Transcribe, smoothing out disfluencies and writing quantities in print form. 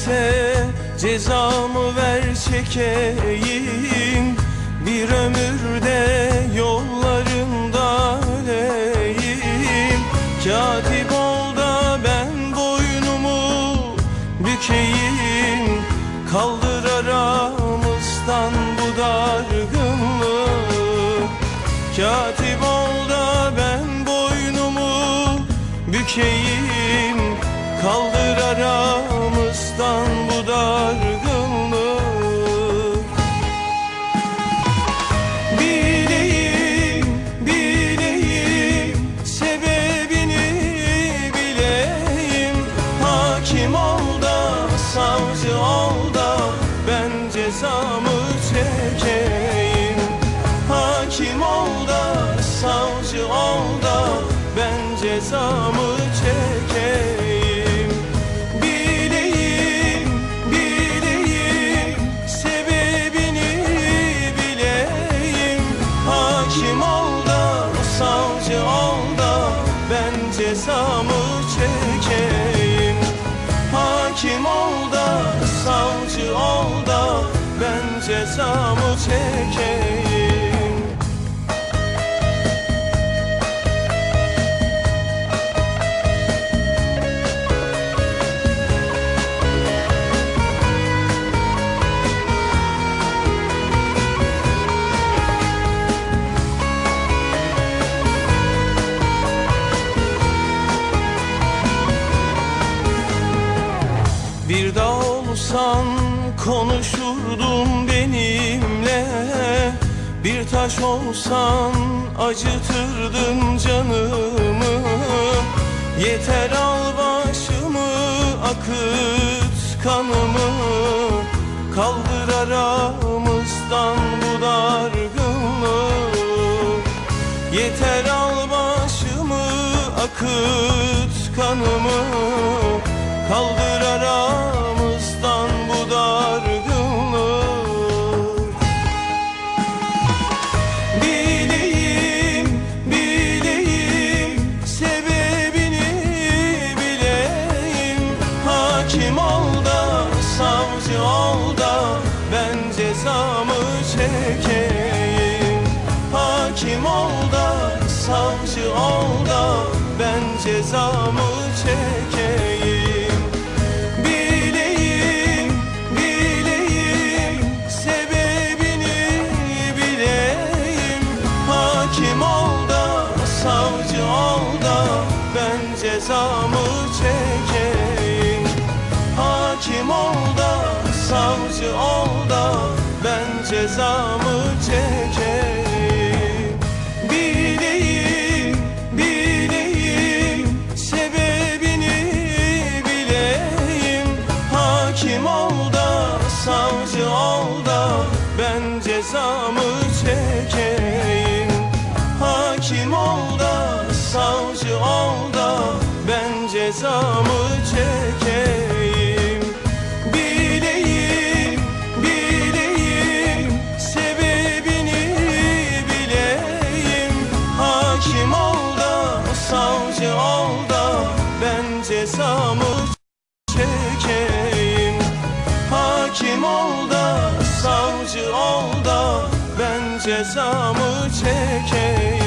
neyse cezamı ver çekeyim. Bir ömürde yollarında öleyim. Katip ol da ben boynumu bükeyim. Kaldır aramızdan bu dargınlığı. Katip ol da ben boynumu bükeyim. Kaldır aramızdan bu dargınlığı. Bileyim, bileyim, sebebini bileyim. Hakim ol da, savcı ol da ben cezamı çekeyim. Hakim ol da, savcı ol da ben cezamı çekeyim. Bileyim, bileyim, sebebini bileyim. Hakim ol da, savcı ol da ben cezamı çekeyim. Hakim ol da, savcı ol da ben cezamı çekeyim. Bir dağ olsan konuşurdun benimle. Bir taş olsan acıtırdın canımı. Yeter al başımı, akıt kanımı. Kaldır aramızdan bu dargınlığı. Yeter al başımı, akıt kanımı. Kaldır aramızdan bu dargınlığı. Bileyim, bileyim, sebebini bileyim. Hakim ol da, savcı ol da ben cezamı çekeyim. Hakim ol da, savcı ol da ben cezamı çekeyim. Hakim ol da, savcı ol da ben cezamı çekeyim. Hakim ol da, savcı ol da ben cezamı çekeyim. Bileyim, bileyim, sebebini bileyim. Hakim ol da, savcı ol da ben cezamı çekeyim. Hakim ol da, savcı ol da ben cezamı çekeyim. Bileyim, bileyim, sebebini bileyim. Hakim ol da, savcı ol da ben cezamı çekeyim. Hakim ol da, savcı ol da ben cezamı çekeyim.